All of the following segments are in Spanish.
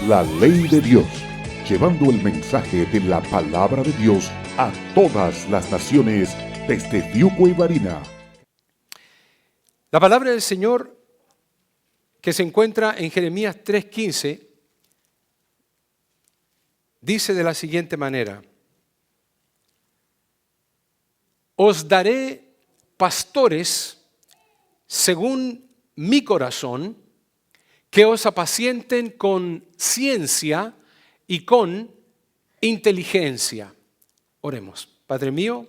la ley de Dios, llevando el mensaje de la palabra de Dios a todas las naciones desde Fiuco y Barina. La palabra del Señor que se encuentra en Jeremías 3:15 dice de la siguiente manera: os daré pastores según mi corazón, que os apacienten con ciencia y con inteligencia. Oremos. Padre mío,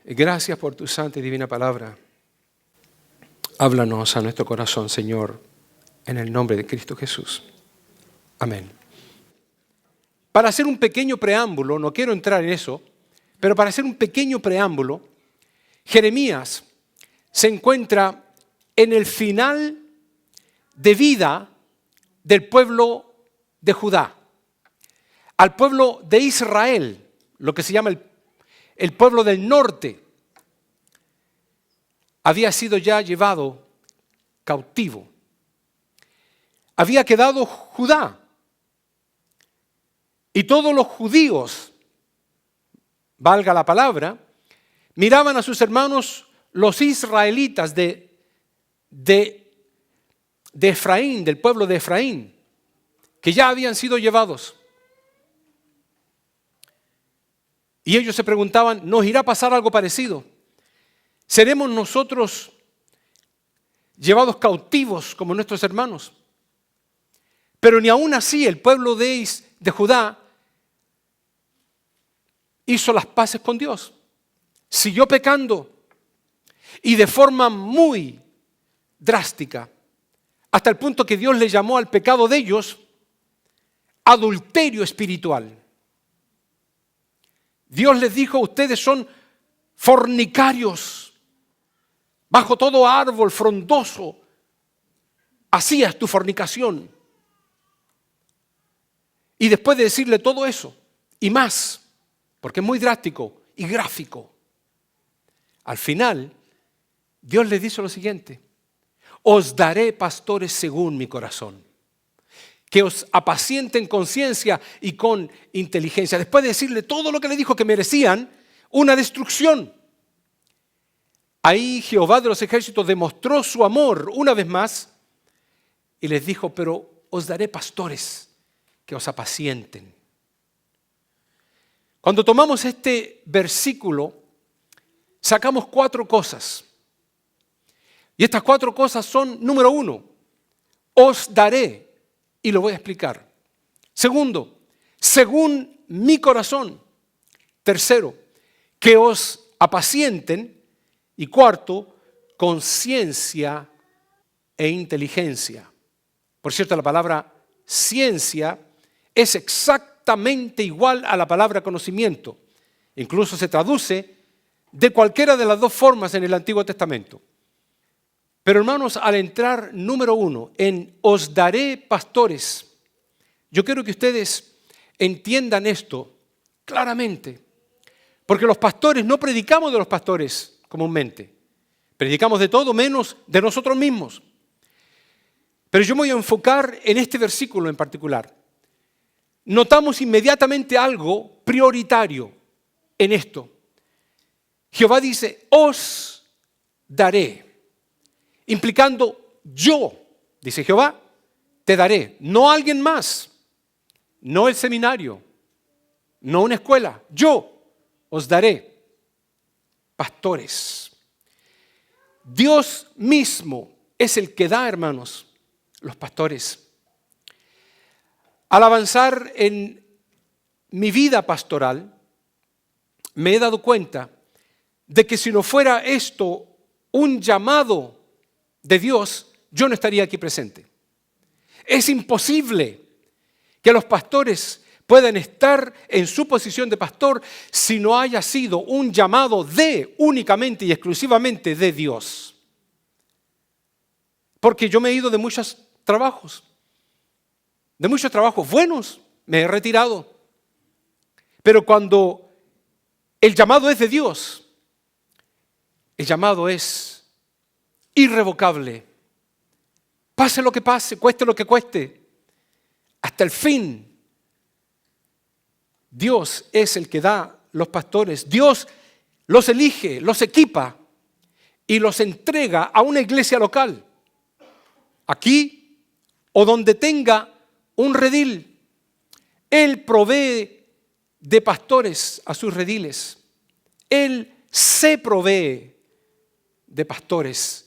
gracias por tu santa y divina palabra. Háblanos a nuestro corazón, Señor, en el nombre de Cristo Jesús. Amén. Para hacer un pequeño preámbulo, no quiero entrar en eso, pero para hacer un pequeño preámbulo, Jeremías se encuentra en el final de vida del pueblo de Judá, al pueblo de Israel, lo que se llama el pueblo del norte. Había sido ya llevado cautivo. Había quedado Judá. Y todos los judíos, valga la palabra, miraban a sus hermanos los israelitas de Efraín, del pueblo de Efraín, que ya habían sido llevados. Y ellos se preguntaban, ¿nos irá a pasar algo parecido? ¿Seremos nosotros llevados cautivos como nuestros hermanos? Pero ni aún así el pueblo de Judá hizo las paces con Dios. Siguió pecando y de forma muy drástica, hasta el punto que Dios le llamó al pecado de ellos adulterio espiritual. Dios les dijo: ustedes son fornicarios. Bajo todo árbol frondoso hacías tu fornicación. Y después de decirle todo eso y más, porque es muy drástico y gráfico, al final Dios les dice lo siguiente: os daré pastores según mi corazón, que os apacienten con ciencia y con inteligencia. Después de decirle todo lo que le dijo, que merecían una destrucción, ahí Jehová de los ejércitos demostró su amor una vez más y les dijo: pero os daré pastores que os apacienten. Cuando tomamos este versículo, sacamos 4 cosas. Y estas 4 cosas son: número 1, os daré, y lo voy a explicar. Segundo, según mi corazón. Tercero, que os apacienten. Y cuarto, con ciencia e inteligencia. Por cierto, la palabra ciencia es exactamente igual a la palabra conocimiento. Incluso se traduce de cualquiera de las 2 formas en el Antiguo Testamento. Pero hermanos, al entrar, número 1, en os daré pastores, yo quiero que ustedes entiendan esto claramente. Porque los pastores, no predicamos de los pastores comúnmente. Predicamos de todo menos de nosotros mismos. Pero yo me voy a enfocar en este versículo en particular. Notamos inmediatamente algo prioritario en esto. Jehová dice: os daré. Implicando yo, dice Jehová, te daré. No alguien más. No el seminario. No una escuela. Yo os daré pastores. Dios mismo es el que da, hermanos, los pastores. Al avanzar en mi vida pastoral, me he dado cuenta de que si no fuera esto un llamado de Dios, yo no estaría aquí presente. Es imposible que los pastores puedan estar en su posición de pastor si no haya sido un llamado únicamente y exclusivamente de Dios. Porque yo me he ido de muchos trabajos buenos, me he retirado. Pero cuando el llamado es de Dios, el llamado es irrevocable. Pase lo que pase, cueste lo que cueste. hasta el fin. Dios es el que da los pastores. Dios los elige, los equipa y los entrega a una iglesia local. Aquí o donde tenga un redil. Él provee de pastores a sus rediles. Él se provee de pastores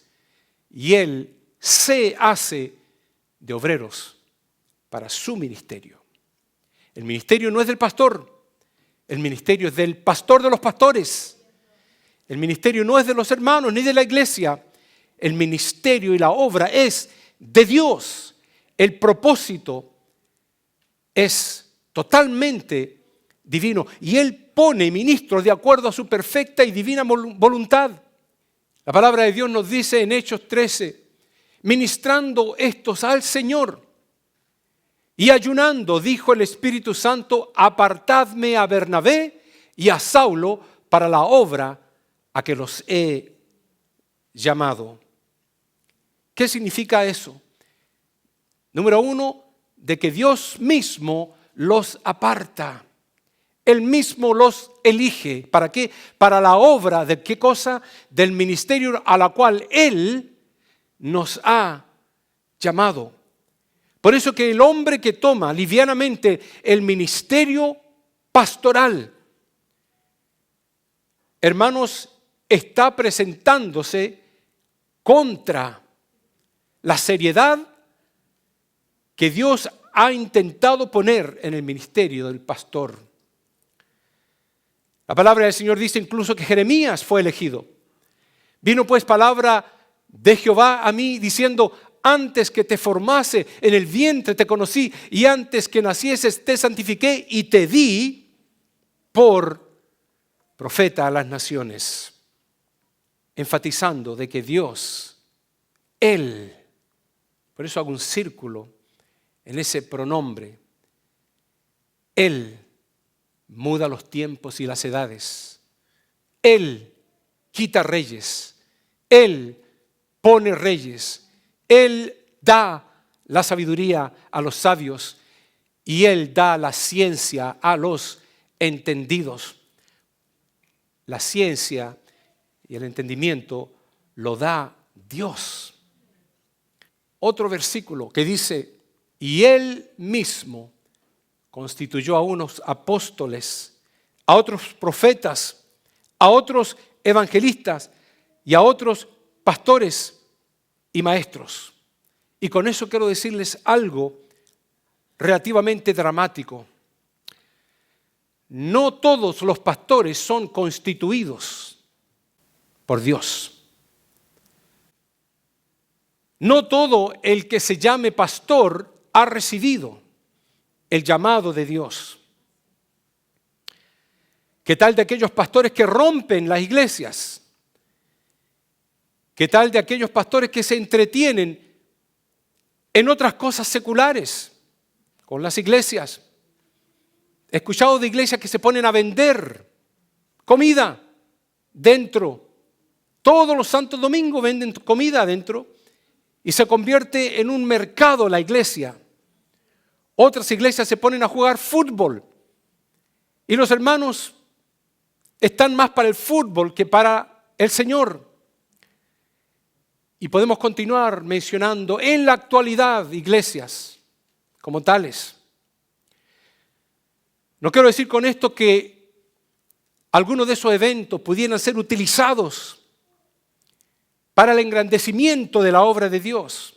y Él se hace de obreros para su ministerio. El ministerio no es del pastor, el ministerio es del pastor de los pastores. El ministerio no es de los hermanos ni de la iglesia. El ministerio y la obra es de Dios. El propósito es totalmente divino y Él pone ministros de acuerdo a su perfecta y divina voluntad. La palabra de Dios nos dice en Hechos 13, ministrando estos al Señor y ayunando, dijo el Espíritu Santo, apartadme a Bernabé y a Saulo para la obra a que los he llamado. ¿Qué significa eso? Número uno, de que Dios mismo los aparta. Él mismo los elige. ¿Para qué? Para la obra de qué cosa? Del ministerio a la cual Él nos ha llamado. Por eso que el hombre que toma livianamente el ministerio pastoral, hermanos, está presentándose contra la seriedad que Dios ha intentado poner en el ministerio del pastor. La palabra del Señor dice incluso que Jeremías fue elegido. Vino pues palabra de Jehová a mí diciendo, antes que te formase en el vientre te conocí y antes que nacieses te santifiqué y te di por profeta a las naciones. Enfatizando de que Dios, Él, por eso hago un círculo en ese pronombre, Él muda los tiempos y las edades. Él quita reyes. Él pone reyes. Él da la sabiduría a los sabios y Él da la ciencia a los entendidos. La ciencia y el entendimiento lo da Dios. Otro versículo que dice, y Él mismo constituyó a unos apóstoles, a otros profetas, a otros evangelistas y a otros pastores y maestros. Y con eso quiero decirles algo relativamente dramático. No todos los pastores son constituidos por Dios. No todo el que se llame pastor ha recibido el llamado de Dios. ¿Qué tal de aquellos pastores que rompen las iglesias? ¿Qué tal de aquellos pastores que se entretienen en otras cosas seculares con las iglesias? He escuchado de iglesias que se ponen a vender comida dentro. Todos los santos domingos venden comida adentro y se convierte en un mercado la iglesia. Otras iglesias se ponen a jugar fútbol y los hermanos están más para el fútbol que para el Señor. Y podemos continuar mencionando en la actualidad iglesias como tales. No quiero decir con esto que algunos de esos eventos pudieran ser utilizados para el engrandecimiento de la obra de Dios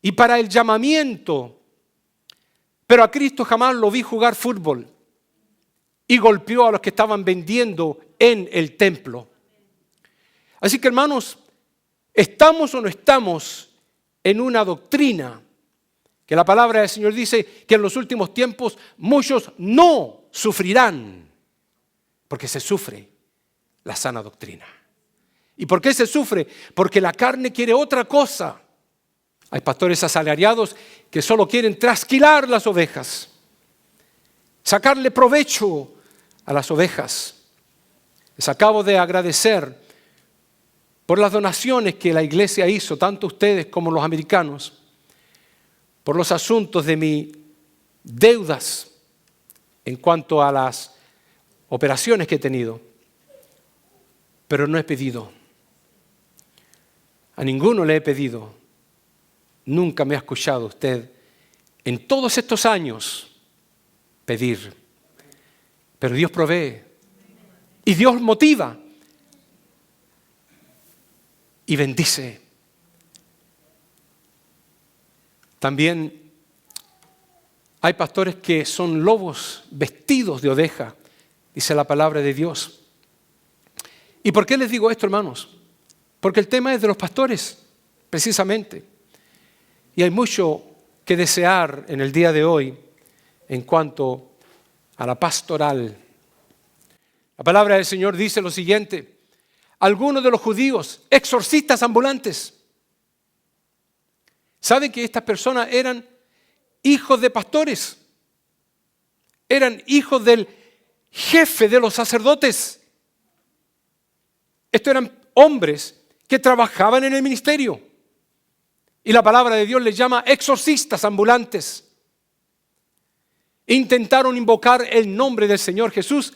y para el llamamiento. Pero a Cristo jamás lo vi jugar fútbol y golpeó a los que estaban vendiendo en el templo. Así que, hermanos, ¿estamos o no estamos en una doctrina que la palabra del Señor dice que en los últimos tiempos muchos no sufrirán? Porque se sufre la sana doctrina. ¿Y por qué se sufre? Porque la carne quiere otra cosa. Hay pastores asalariados que solo quieren trasquilar las ovejas, sacarle provecho a las ovejas. Les acabo de agradecer por las donaciones que la iglesia hizo, tanto ustedes como los americanos, por los asuntos de mi deudas en cuanto a las operaciones que he tenido, pero no he pedido. A ninguno le he pedido. Nunca me ha escuchado usted en todos estos años pedir. Pero Dios provee y Dios motiva y bendice. También hay pastores que son lobos vestidos de oveja, dice la palabra de Dios. ¿Y por qué les digo esto, hermanos? Porque el tema es de los pastores, precisamente. Y hay mucho que desear en el día de hoy en cuanto a la pastoral. La palabra del Señor dice lo siguiente: algunos de los judíos, exorcistas ambulantes, ¿saben que estas personas eran hijos de pastores? Eran hijos del jefe de los sacerdotes. Estos eran hombres que trabajaban en el ministerio. Y la palabra de Dios les llama exorcistas ambulantes. Intentaron invocar el nombre del Señor Jesús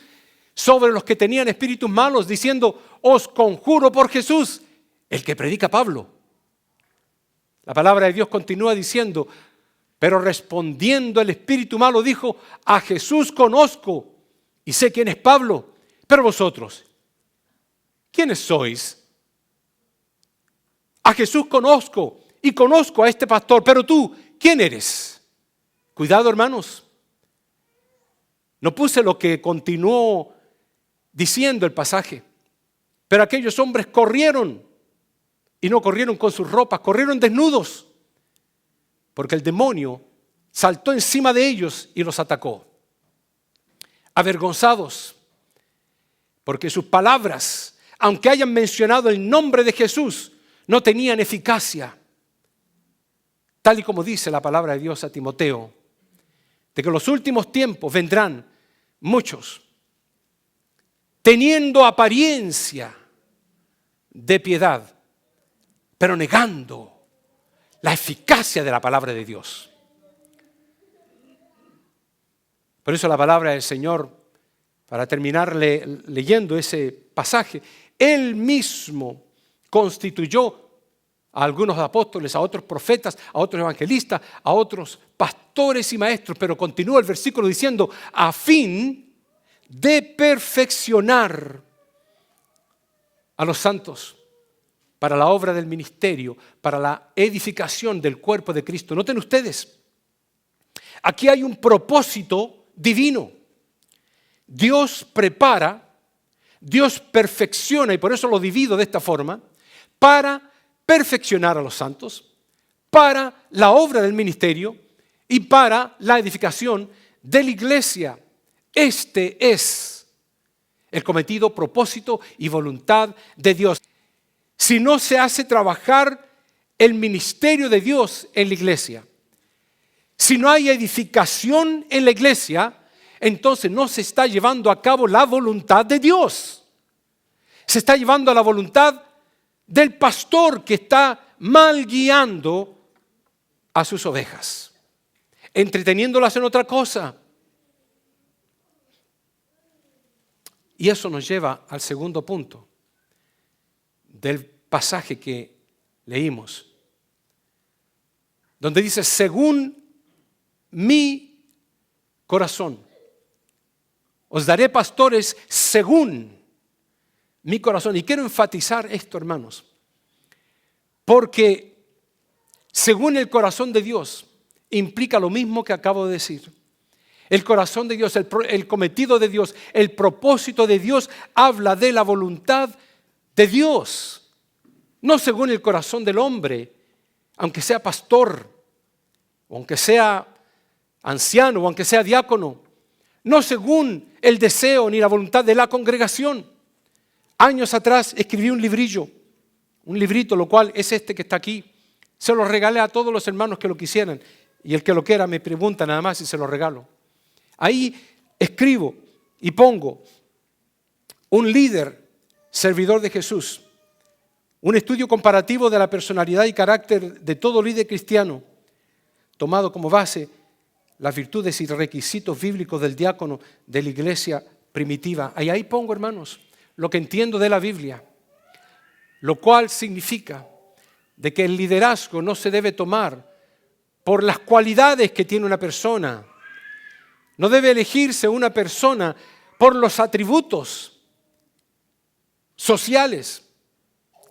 sobre los que tenían espíritus malos, diciendo: os conjuro por Jesús, el que predica Pablo. La palabra de Dios continúa diciendo: pero respondiendo el espíritu malo dijo: a Jesús conozco y sé quién es Pablo, pero vosotros, ¿quiénes sois? A Jesús conozco y conozco a este pastor, pero tú, ¿quién eres? Cuidado, hermanos. No puse lo que continuó diciendo el pasaje, pero aquellos hombres corrieron, y no corrieron con sus ropas, corrieron desnudos, porque el demonio saltó encima de ellos y los atacó. Avergonzados, porque sus palabras, aunque hayan mencionado el nombre de Jesús, no tenían eficacia. Tal y como dice la palabra de Dios a Timoteo, de que en los últimos tiempos vendrán muchos, teniendo apariencia de piedad, pero negando la eficacia de la palabra de Dios. Por eso la palabra del Señor, para terminar leyendo ese pasaje, Él mismo constituyó a algunos apóstoles, a otros profetas, a otros evangelistas, a otros pastores y maestros, pero continúa el versículo diciendo: a fin de perfeccionar a los santos para la obra del ministerio, para la edificación del cuerpo de Cristo. Noten ustedes, aquí hay un propósito divino. Dios prepara, Dios perfecciona, y por eso lo divido de esta forma, para perfeccionar a los santos, para la obra del ministerio y para la edificación de la iglesia. Este es el cometido, propósito y voluntad de Dios. Si no se hace trabajar el ministerio de Dios en la iglesia, si no hay edificación en la iglesia, entonces no se está llevando a cabo la voluntad de Dios. Se está llevando a la voluntad del pastor que está mal guiando a sus ovejas, entreteniéndolas en otra cosa. Y eso nos lleva al segundo punto del pasaje que leímos, donde dice: según mi corazón, os daré pastores según mi corazón. Y quiero enfatizar esto, hermanos, porque según el corazón de Dios implica lo mismo que acabo de decir. El corazón de Dios, el cometido de Dios, el propósito de Dios habla de la voluntad de Dios, no según el corazón del hombre, aunque sea pastor, o aunque sea anciano, o aunque sea diácono, no según el deseo ni la voluntad de la congregación. Años atrás escribí un librito, lo cual es este que está aquí. Se lo regalé a todos los hermanos que lo quisieran, y el que lo quiera me pregunta nada más y se lo regalo. Ahí escribo y pongo: un líder, servidor de Jesús, un estudio comparativo de la personalidad y carácter de todo líder cristiano, tomado como base las virtudes y requisitos bíblicos del diácono de la iglesia primitiva. Y ahí pongo, hermanos, lo que entiendo de la Biblia, lo cual significa de que el liderazgo no se debe tomar por las cualidades que tiene una persona. No debe elegirse una persona por los atributos sociales,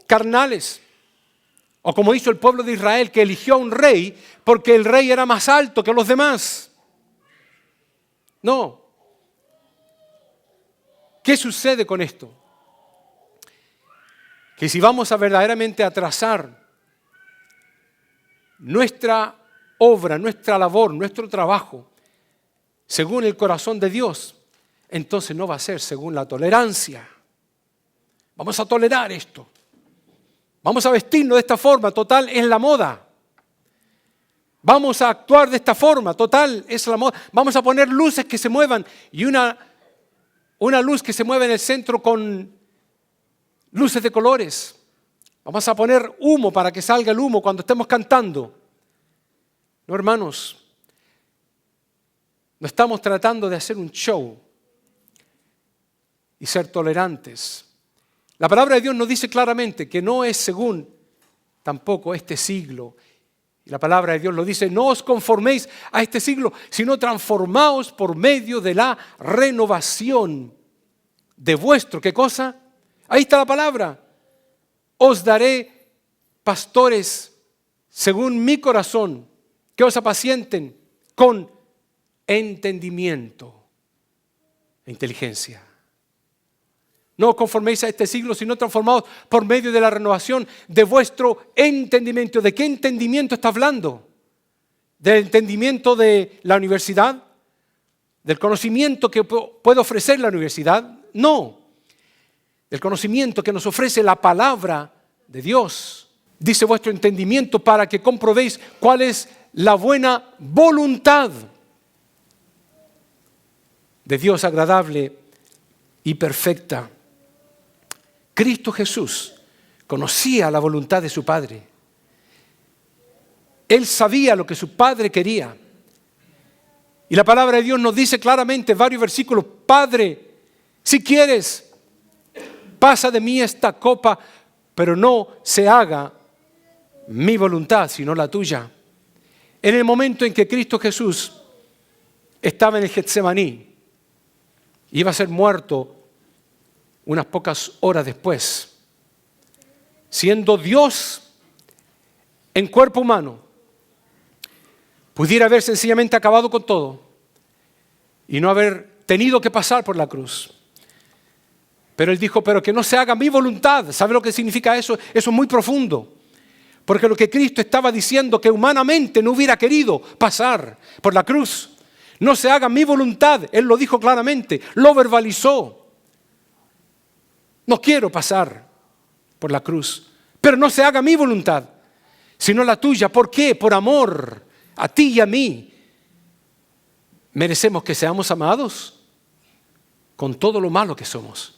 carnales, o como hizo el pueblo de Israel, que eligió a un rey porque el rey era más alto que los demás. No. ¿Qué sucede con esto? Que si vamos a verdaderamente a trazar nuestra obra, nuestra labor, nuestro trabajo, según el corazón de Dios, entonces no va a ser según la tolerancia. Vamos a tolerar esto. Vamos a vestirnos de esta forma, total, es la moda. Vamos a actuar de esta forma, total, es la moda. Vamos a poner luces que se muevan y una luz que se mueve en el centro con luces de colores. Vamos a poner humo para que salga el humo cuando estemos cantando. No, hermanos, no estamos tratando de hacer un show y ser tolerantes. La palabra de Dios nos dice claramente que no es según tampoco este siglo. Y la palabra de Dios lo dice, no os conforméis a este siglo, sino transformaos por medio de la renovación de vuestro, ¿qué cosa? Ahí está la palabra. Os daré pastores según mi corazón, que os apacienten con entendimiento e inteligencia. No os conforméis a este siglo, sino transformaos por medio de la renovación de vuestro entendimiento. ¿De qué entendimiento está hablando? ¿Del entendimiento de la universidad? ¿Del conocimiento que puede ofrecer la universidad? No. Del conocimiento que nos ofrece la palabra de Dios. Dice vuestro entendimiento para que comprobéis cuál es la buena voluntad de Dios agradable y perfecta. Cristo Jesús conocía la voluntad de su Padre. Él sabía lo que su Padre quería. Y la palabra de Dios nos dice claramente en varios versículos, Padre, si quieres, pasa de mí esta copa, pero no se haga mi voluntad, sino la tuya. En el momento en que Cristo Jesús estaba en el Getsemaní, iba a ser muerto unas pocas horas después, siendo Dios en cuerpo humano, pudiera haber sencillamente acabado con todo y no haber tenido que pasar por la cruz. Pero Él dijo, pero que no se haga mi voluntad. ¿Sabe lo que significa eso? Eso es muy profundo. Porque lo que Cristo estaba diciendo, que humanamente no hubiera querido pasar por la cruz. No se haga mi voluntad. Él lo dijo claramente, lo verbalizó. No quiero pasar por la cruz, pero no se haga mi voluntad, sino la tuya. ¿Por qué? Por amor a ti y a mí. Merecemos que seamos amados con todo lo malo que somos,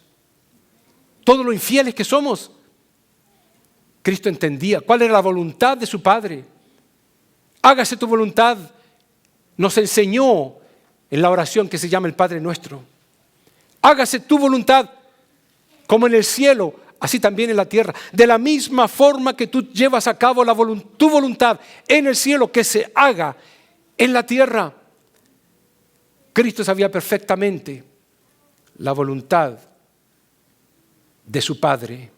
todo lo infieles que somos. Cristo entendía cuál era la voluntad de su Padre. Hágase tu voluntad. Nos enseñó en la oración que se llama el Padre Nuestro. Hágase tu voluntad como en el cielo, así también en la tierra. De la misma forma que tú llevas a cabo tu voluntad en el cielo, que se haga en la tierra. Cristo sabía perfectamente la voluntad de su Padre.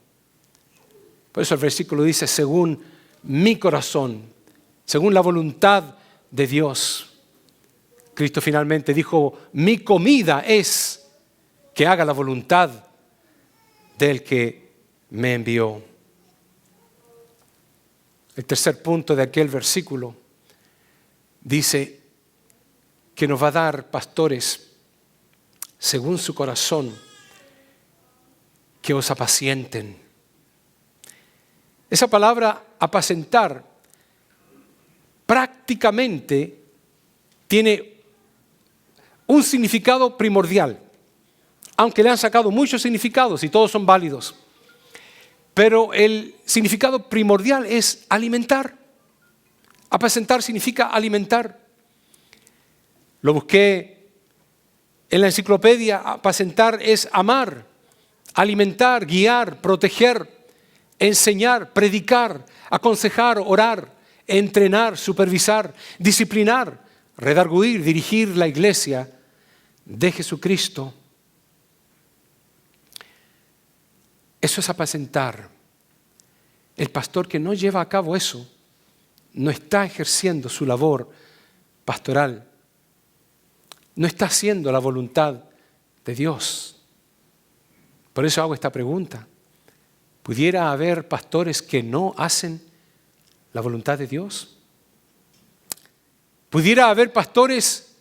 Por eso el versículo dice, según mi corazón, según la voluntad de Dios. Cristo finalmente dijo, mi comida es que haga la voluntad del que me envió. El tercer punto de aquel versículo dice que nos va a dar pastores según su corazón, que os apacienten. Esa palabra apacentar prácticamente tiene un significado primordial, aunque le han sacado muchos significados y todos son válidos. Pero el significado primordial es alimentar. Apacentar significa alimentar. Lo busqué en la enciclopedia. Apacentar es amar, alimentar, guiar, proteger, enseñar, predicar, aconsejar, orar, entrenar, supervisar, disciplinar, redarguir, dirigir la iglesia de Jesucristo. Eso es apacentar. El pastor que no lleva a cabo eso no está ejerciendo su labor pastoral, no está haciendo la voluntad de Dios. Por eso hago esta pregunta. ¿Pudiera haber pastores que no hacen la voluntad de Dios? ¿Pudiera haber pastores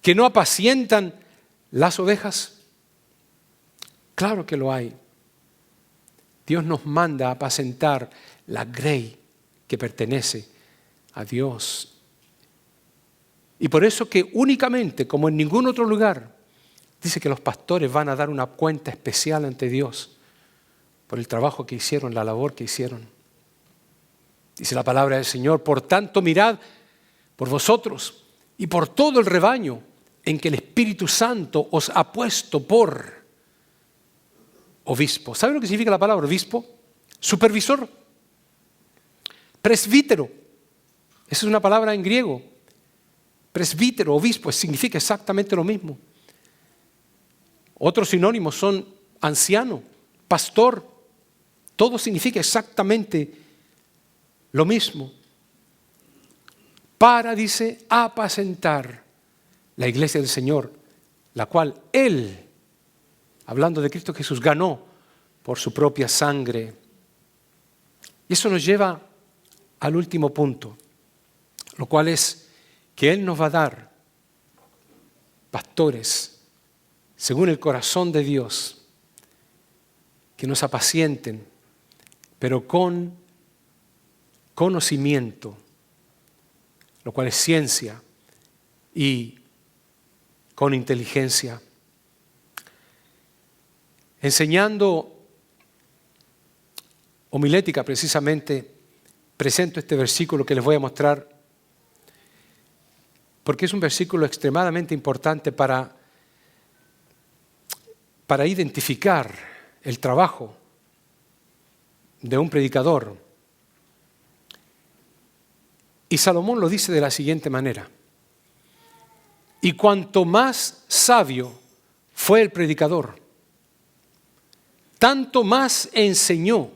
que no apacientan las ovejas? Claro que lo hay. Dios nos manda a apacentar la grey que pertenece a Dios. Y por eso que únicamente, como en ningún otro lugar, dice que los pastores van a dar una cuenta especial ante Dios por el trabajo que hicieron, la labor que hicieron. Dice la palabra del Señor: por tanto, mirad por vosotros y por todo el rebaño en que el Espíritu Santo os ha puesto por obispo. ¿Sabe lo que significa la palabra obispo? Supervisor, presbítero. Esa es una palabra en griego. Presbítero, obispo, significa exactamente lo mismo. Otros sinónimos son anciano, pastor. Todo significa exactamente lo mismo. Para, dice, apacentar la iglesia del Señor, la cual Él, hablando de Cristo Jesús, ganó por su propia sangre. Y eso nos lleva al último punto, lo cual es que Él nos va a dar pastores según el corazón de Dios, que nos apacienten, pero con conocimiento, lo cual es ciencia, y con inteligencia. Enseñando homilética precisamente, presento este versículo que les voy a mostrar, porque es un versículo extremadamente importante para identificar el trabajo de un predicador. Y Salomón lo dice de la siguiente manera: y cuanto más sabio fue el predicador, tanto más enseñó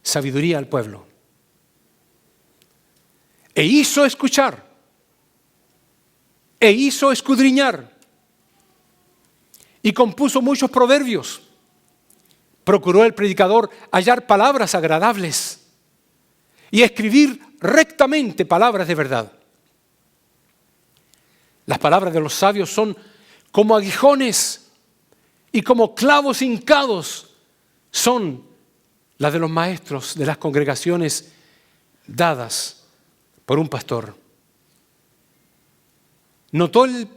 sabiduría al pueblo. E hizo escuchar, e hizo escudriñar, y compuso muchos proverbios. Procuró el predicador hallar palabras agradables y escribir rectamente palabras de verdad. Las palabras de los sabios son como aguijones, y como clavos hincados son las de los maestros de las congregaciones dadas por un pastor. ¿Notó el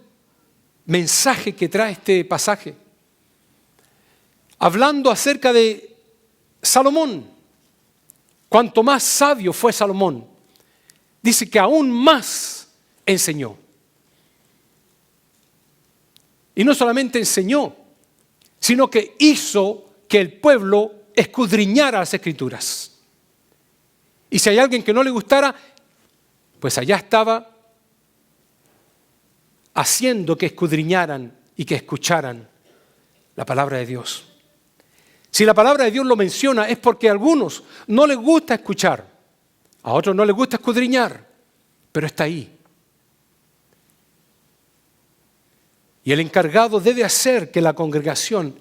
mensaje que trae este pasaje? Hablando acerca de Salomón, cuanto más sabio fue Salomón, dice que aún más enseñó. Y no solamente enseñó, sino que hizo que el pueblo escudriñara las Escrituras. Y si hay alguien que no le gustara, pues allá estaba haciendo que escudriñaran y que escucharan la palabra de Dios. Si la palabra de Dios lo menciona, es porque a algunos no les gusta escuchar, a otros no les gusta escudriñar, pero está ahí. Y el encargado debe hacer que la congregación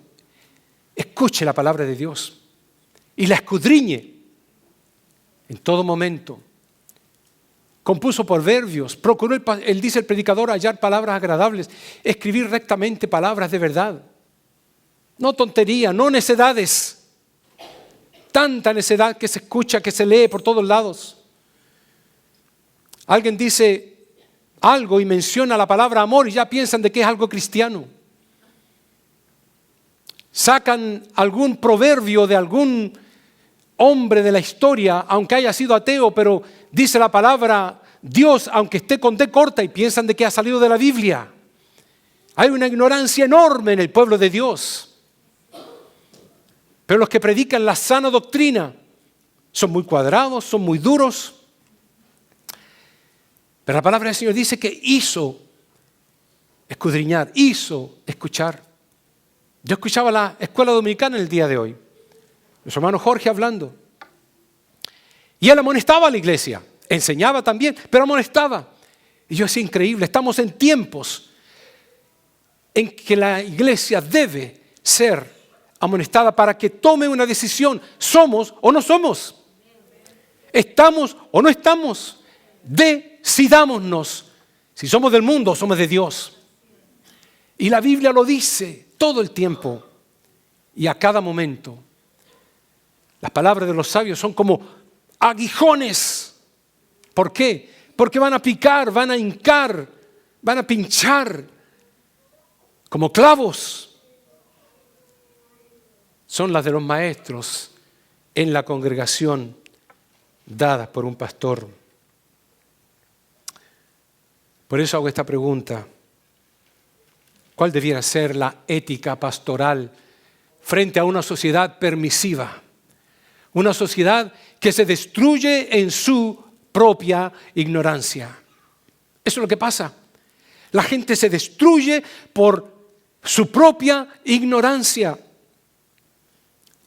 escuche la palabra de Dios y la escudriñe en todo momento. Compuso proverbios, procuró, él dice el predicador, hallar palabras agradables, escribir rectamente palabras de verdad. No tontería, no necedades. Tanta necedad que se escucha, que se lee por todos lados. Alguien dice algo y menciona la palabra amor y ya piensan de que es algo cristiano. Sacan algún proverbio de algún hombre de la historia, aunque haya sido ateo, pero dice la palabra Dios, aunque esté con D corta, y piensan de que ha salido de la Biblia. Hay una ignorancia enorme en el pueblo de Dios. Pero los que predican la sana doctrina son muy cuadrados, son muy duros. Pero la palabra del Señor dice que hizo escudriñar, hizo escuchar. Yo escuchaba la escuela dominicana el día de hoy. Nuestro hermano Jorge hablando. Y él amonestaba a la iglesia. Enseñaba también, pero amonestaba. Y yo decía, increíble, estamos en tiempos en que la iglesia debe ser amonestada para que tome una decisión. ¿Somos o no somos? ¿Estamos o no estamos? Decidámonos si somos del mundo o somos de Dios. Y la Biblia lo dice todo el tiempo y a cada momento. Las palabras de los sabios son como aguijones. ¿Por qué? Porque van a picar, van a hincar, van a pinchar como clavos. Son las de los maestros en la congregación dadas por un pastor. Por eso hago esta pregunta. ¿Cuál debiera ser la ética pastoral frente a una sociedad permisiva? Una sociedad que se destruye en su propia ignorancia. Eso es lo que pasa. La gente se destruye por su propia ignorancia.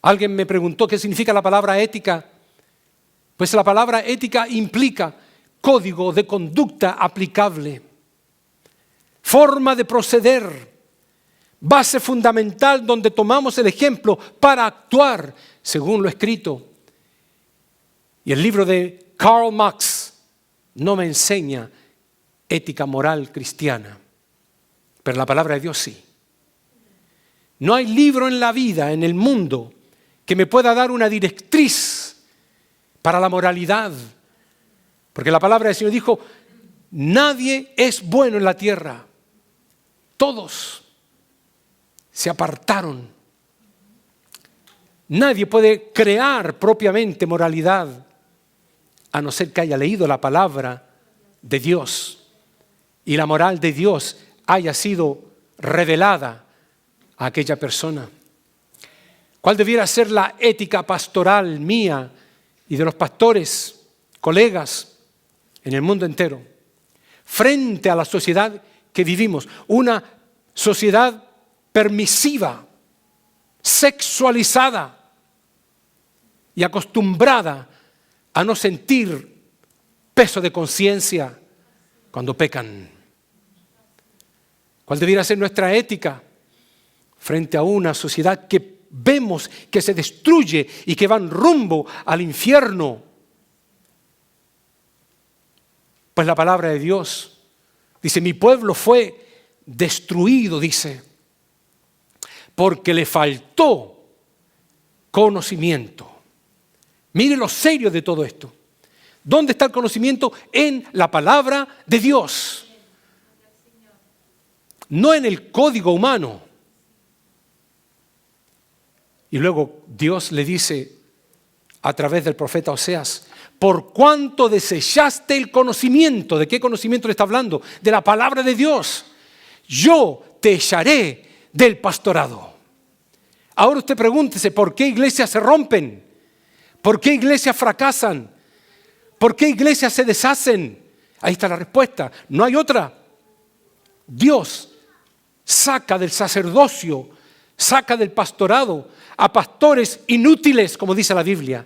Alguien me preguntó qué significa la palabra ética. Pues la palabra ética implica código de conducta aplicable, forma de proceder, base fundamental donde tomamos el ejemplo para actuar según lo escrito. Y el libro de Karl Marx no me enseña ética moral cristiana, pero la palabra de Dios sí. No hay libro en la vida, en el mundo, que me pueda dar una directriz para la moralidad. Porque la palabra del Señor dijo, nadie es bueno en la tierra. Todos se apartaron. Nadie puede crear propiamente moralidad a no ser que haya leído la palabra de Dios y la moral de Dios haya sido revelada a aquella persona. ¿Cuál debiera ser la ética pastoral mía y de los pastores, colegas en el mundo entero, frente a la sociedad que vivimos? Una sociedad permisiva, sexualizada y acostumbrada a no sentir peso de conciencia cuando pecan. ¿Cuál debiera ser nuestra ética frente a una sociedad que vemos que se destruye y que van rumbo al infierno? Pues la palabra de Dios dice, mi pueblo fue destruido, dice, porque le faltó conocimiento. Mire lo serio de todo esto. ¿Dónde está el conocimiento? En la palabra de Dios. No en el código humano. Y luego Dios le dice a través del profeta Oseas, por cuanto desechaste el conocimiento. ¿De qué conocimiento le está hablando? De la palabra de Dios. Yo te echaré del pastorado. Ahora usted pregúntese, ¿por qué iglesias se rompen? ¿Por qué iglesias fracasan? ¿Por qué iglesias se deshacen? Ahí está la respuesta. No hay otra. Dios saca del sacerdocio, saca del pastorado a pastores inútiles, como dice la Biblia,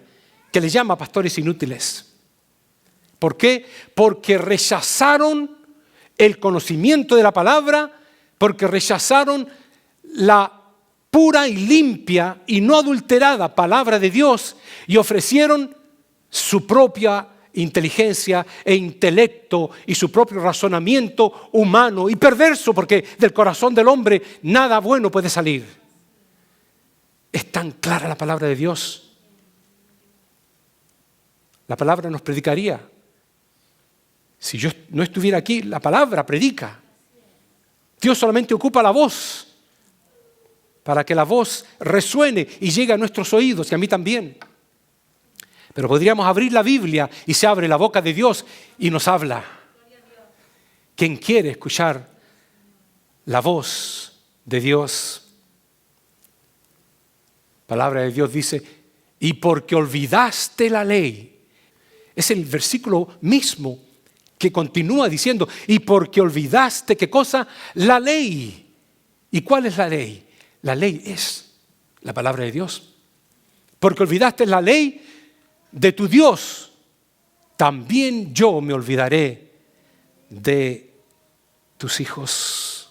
que le llama pastores inútiles. ¿Por qué? Porque rechazaron el conocimiento de la palabra, porque rechazaron la pura y limpia y no adulterada palabra de Dios y ofrecieron su propia inteligencia e intelecto y su propio razonamiento humano y perverso, porque del corazón del hombre nada bueno puede salir. Es tan clara la palabra de Dios. La palabra nos predicaría. Si yo no estuviera aquí, la palabra predica. Dios solamente ocupa la voz para que la voz resuene y llegue a nuestros oídos y a mí también. Pero podríamos abrir la Biblia y se abre la boca de Dios y nos habla. ¿Quién quiere escuchar la voz de Dios? La palabra de Dios dice, y porque olvidaste la ley. Es el versículo mismo que continúa diciendo, y porque olvidaste, ¿qué cosa? La ley. ¿Y cuál es la ley? La ley es la palabra de Dios. Porque olvidaste la ley de tu Dios, también yo me olvidaré de tus hijos.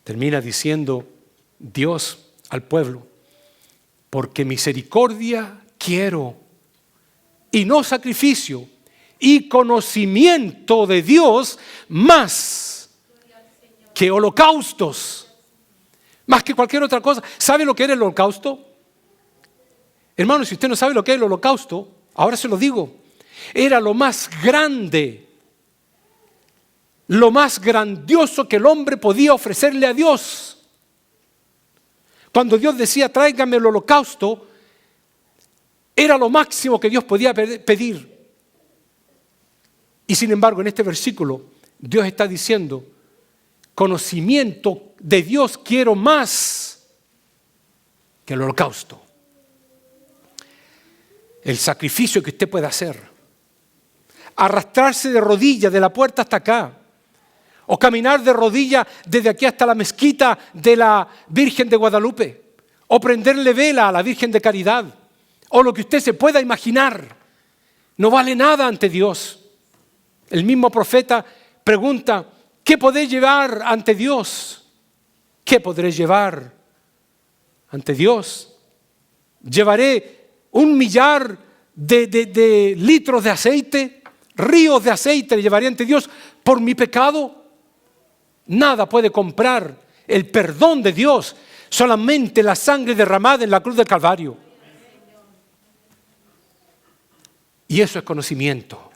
Termina diciendo Dios al pueblo, porque misericordia quiero y no sacrificio, y conocimiento de Dios más que holocaustos, más que cualquier otra cosa. ¿Sabe lo que era el holocausto? Hermano, si usted no sabe lo que es el holocausto, ahora se lo digo, era lo más grande, lo más grandioso que el hombre podía ofrecerle a Dios. Cuando Dios decía, tráigame el holocausto, era lo máximo que Dios podía pedir. Y sin embargo, en este versículo, Dios está diciendo, conocimiento de Dios quiero más que el holocausto. El sacrificio que usted puede hacer, arrastrarse de rodillas de la puerta hasta acá, o caminar de rodillas desde aquí hasta la mezquita de la Virgen de Guadalupe, o prenderle vela a la Virgen de Caridad, o lo que usted se pueda imaginar, no vale nada ante Dios. El mismo profeta pregunta, ¿qué podré llevar ante Dios? ¿Qué podré llevar ante Dios? ¿Llevaré 1 millar de litros de aceite? ¿Ríos de aceite le llevaré ante Dios por mi pecado? Nada puede comprar el perdón de Dios, solamente la sangre derramada en la cruz del Calvario. Y eso es conocimiento.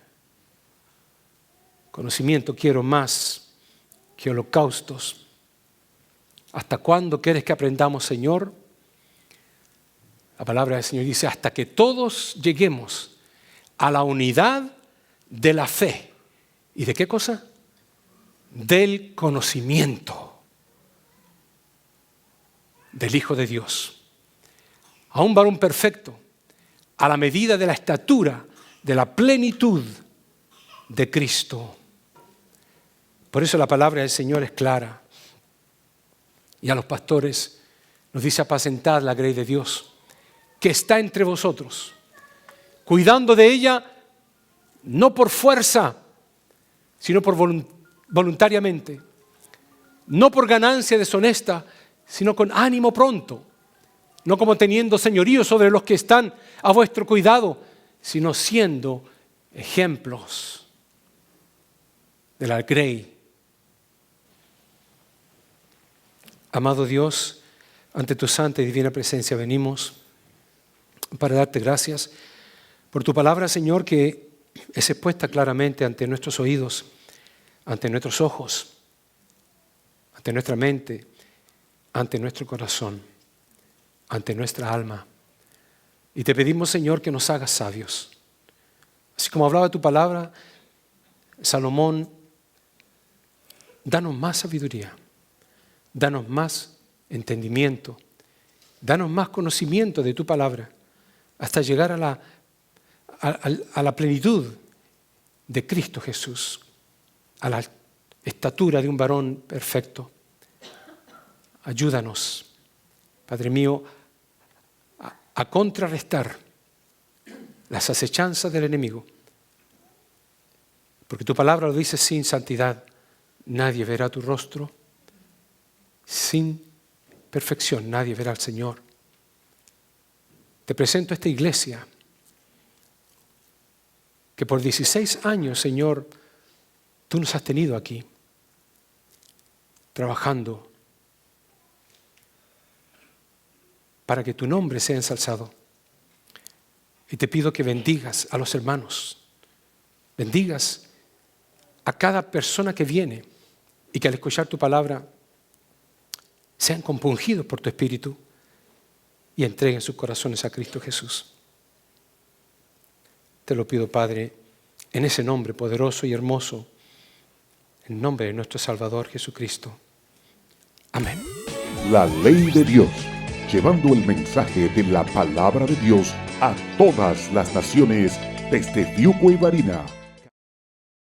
Conocimiento quiero más que holocaustos. ¿Hasta cuándo quieres que aprendamos, Señor? La palabra del Señor dice, hasta que todos lleguemos a la unidad de la fe. ¿Y de qué cosa? Del conocimiento del Hijo de Dios. A un varón perfecto, a la medida de la estatura, de la plenitud de Cristo. Por eso la palabra del Señor es clara. Y a los pastores nos dice apacentad la grey de Dios, que está entre vosotros, cuidando de ella, no por fuerza, sino por voluntariamente, no por ganancia deshonesta, sino con ánimo pronto, no como teniendo señorío sobre los que están a vuestro cuidado, sino siendo ejemplos de la grey. Amado Dios, ante tu santa y divina presencia venimos para darte gracias por tu palabra, Señor, que es expuesta claramente ante nuestros oídos, ante nuestros ojos, ante nuestra mente, ante nuestro corazón, ante nuestra alma. Y te pedimos, Señor, que nos hagas sabios. Así como hablaba tu palabra, Salomón, danos más sabiduría, danos más entendimiento, danos más conocimiento de tu palabra, hasta llegar a la plenitud de Cristo Jesús, a la estatura de un varón perfecto. Ayúdanos, Padre mío, a contrarrestar las acechanzas del enemigo. Porque tu palabra lo dice, sin santidad nadie verá tu rostro, sin perfección nadie verá al Señor. Te presento esta iglesia que por 16 años, Señor, tú nos has tenido aquí, trabajando para que tu nombre sea ensalzado. Y te pido que bendigas a los hermanos, bendigas a cada persona que viene y que al escuchar tu palabra sean compungidos por tu Espíritu y entreguen sus corazones a Cristo Jesús. Te lo pido, Padre, en ese nombre poderoso y hermoso, en nombre de nuestro Salvador Jesucristo. Amén. La ley de Dios, llevando el mensaje de la palabra de Dios a todas las naciones desde Fiuco y Varina.